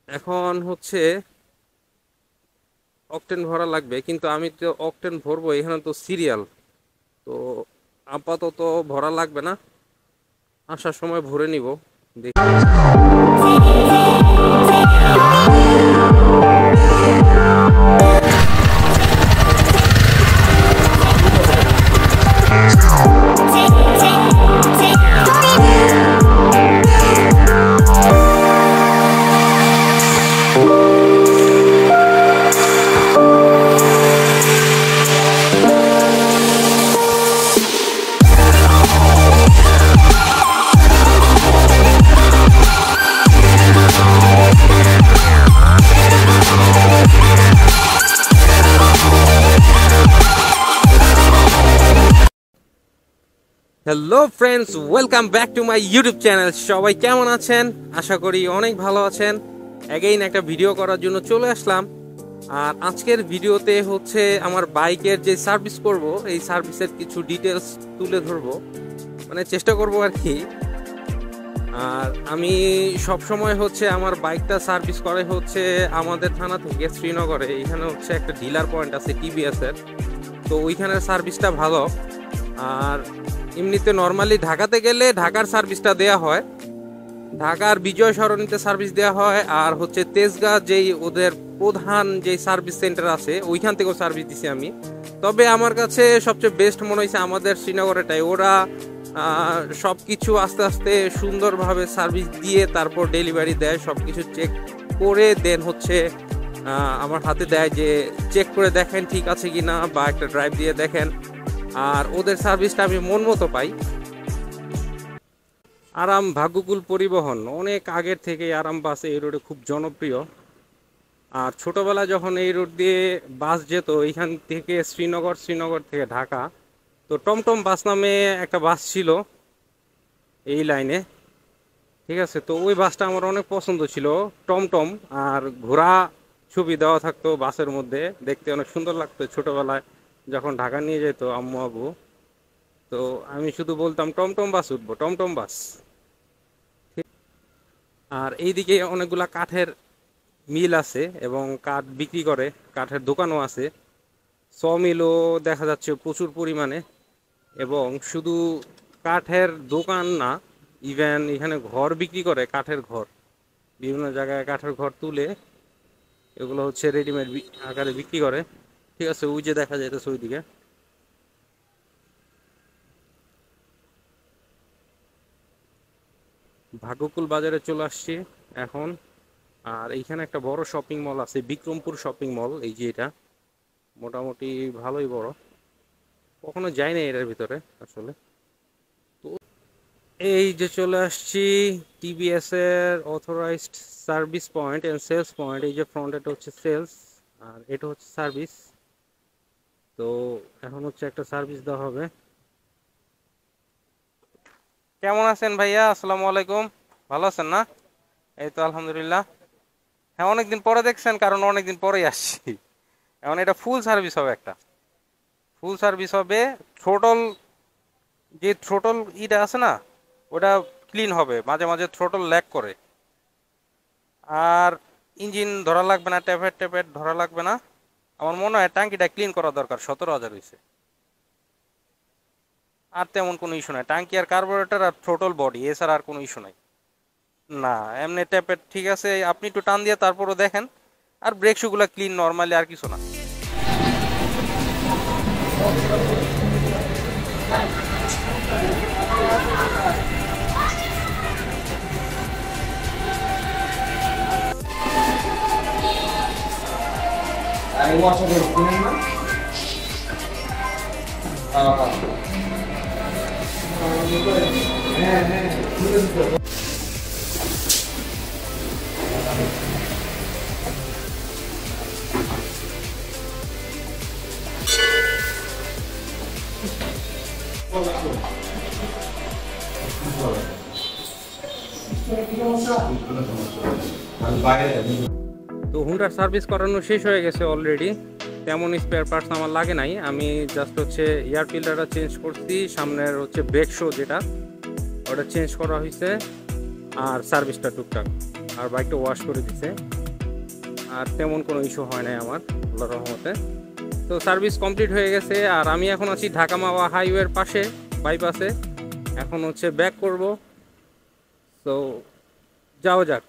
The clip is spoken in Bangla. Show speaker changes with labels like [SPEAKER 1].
[SPEAKER 1] এখন হচ্ছে অকটেন ভরা লাগবে, কিন্তু আমি তো অকটেন ভরবো, এখানে তো সিরিয়াল। তো আপাতত ভরা লাগবে না, আসার সময় ভরে নিব। দেখি। Hello friends, welcome back to my YouTube channel. সবাই কেমন আছেন? আশা করি অনেক ভালো আছেন। অ্যাগেইন একটা ভিডিও করার জন্য চলে আসলাম। আর আজকের ভিডিওতে হচ্ছে আমার বাইকের যে সার্ভিস করব, এই সার্ভিসের কিছু ডিটেলস তুলে ধরবো, মানে চেষ্টা করব আর কি। আর আমি সব সময় হচ্ছে আমার বাইকটা সার্ভিস করে হচ্ছে আমাদের থানা থেকে শ্রীনগরে। এখানে হচ্ছে একটা ডিলার পয়েন্ট আছে টিভিএস এর, তো ওইখানের সার্ভিসটা ভালো। আর এমনিতে নর্মালি ঢাকাতে গেলে ঢাকার সার্ভিসটা দেয়া হয়, ঢাকার বিজয় সরণিতে সার্ভিস দেওয়া হয়। আর হচ্ছে তেজগাঁ যেই ওদের প্রধান যেই সার্ভিস সেন্টার আছে, ওইখান থেকেও সার্ভিস দিছি আমি। তবে আমার কাছে সবচেয়ে বেস্ট মনে হয়েছে আমাদের শ্রীনগরেটাই। ওরা সব কিছু আস্তে আস্তে সুন্দরভাবে সার্ভিস দিয়ে তারপর ডেলিভারি দেয়, সব কিছু চেক করে দেন হচ্ছে আমার হাতে দেয়, যে চেক করে দেখেন ঠিক আছে কি না, বা একটা ড্রাইভ দিয়ে দেখেন। আর ওদের সার্ভিসটা আমি মন মতো পাই। আরাম ভাগ্যকুল পরিবহন অনেক আগের থেকে আরাম বাস এই রোডে খুব জনপ্রিয়। আর ছোটবেলায় যখন এই রোড দিয়ে বাস যেত এইখান থেকে শ্রীনগর, শ্রীনগর থেকে ঢাকা, তো টমটম বাস নামে একটা বাস ছিল এই লাইনে। ঠিক আছে, তো ওই বাসটা আমার অনেক পছন্দ ছিল, টমটম। আর ঘোড়া ছবি দেওয়া থাকতো বাসের মধ্যে, দেখতে অনেক সুন্দর লাগতো ছোটবেলায় যখন ঢাকা নিয়ে যেত আম্মু আব্বু। তো আমি শুধু বলতাম টমটম বাস উঠবো, টমটম বাস। আর এইদিকে অনেকগুলা কাঠের মিল আছে এবং কাঠ বিক্রি করে, কাঠের দোকানও আছে, স মিলও দেখা যাচ্ছে প্রচুর পরিমাণে। এবং শুধু কাঠের দোকান না, ইভেন এখানে ঘর বিক্রি করে, কাঠের ঘর, বিভিন্ন জায়গায় কাঠের ঘর তুলে এগুলো হচ্ছে রেডিমেড আকারে বিক্রি করে। ঠিক আছে, ওই যে দেখা যাইতেছে ওইদিকে। ভাগ্যকুল বাজারে চলে আসছি এখন। আর এইখানে একটা বড় শপিং মল আছে, বিক্রমপুর শপিং মল, এই যে এটা মোটামুটি ভালোই বড়। কখনো যাইনি এটার ভিতরে আসলে। তো এই যে চলে আসছি টিভিএস এর authorized service point and sales point. এই যে ফ্রন্ট, এটা হচ্ছে সেলস আর এটা হচ্ছে সার্ভিস। তো এখন হচ্ছে একটা সার্ভিস দেওয়া হবে। কেমন আছেন ভাইয়া? আসসালামু আলাইকুম। ভালো আছেন না? এই তো আলহামদুলিল্লাহ। হ্যাঁ, অনেকদিন পরে দেখছেন, কারণ অনেকদিন পরেই আসছি। এখন এটা ফুল সার্ভিস হবে, একটা ফুল সার্ভিস হবে। থ্রোটল, যে থ্রোটল ইটা আছে না, ওটা ক্লিন হবে, মাঝে মাঝে থ্রোটল ল্যাগ করে। আর ইঞ্জিন ধরা লাগবে না, ট্যাপেট ট্যাপেট ধরা লাগবে না। আমার মনে হয় ট্যাঙ্কিটা ক্লিন করা দরকার, 17,000 হয়েছে। আর তেমন কোনো ইস্যু নাই, ট্যাঙ্কি আর কার্বোরেটর আর থ্রোটল বডি, এছাড়া আর কোনো ইস্যু নাই। না, এমনি ট্যাপেট ঠিক আছে, আপনি একটু টান দিয়ে তারপরও দেখেন। আর ব্রেক শুগুলা ক্লিন নর্মালি, আর কিছু না।
[SPEAKER 2] I watch it with
[SPEAKER 1] তো হুন্ডার সার্ভিস করানো শেষ হয়ে গেছে অলরেডি। তেমন স্পেয়ার পার্টস আমার লাগে নাই, আমি জাস্ট হচ্ছে এয়ার ফিল্টারটা চেঞ্জ করছি, সামনের হচ্ছে ব্রেক শো যেটা, ওটা চেঞ্জ করা হয়েছে। আর সার্ভিসটা টুকটাক, আর বাইকটা ওয়াশ করে দিছে। আর তেমন কোনো ইস্যু হয় নাই আমার, আল্লাহর রহমতে। তো সার্ভিস কমপ্লিট হয়ে গেছে, আর আমি এখন আছি ঢাকা মাওয়া হাইওয়ের পাশে, বাইপাসে। এখন হচ্ছে ব্যাক করব, তো যাওয়া যাক।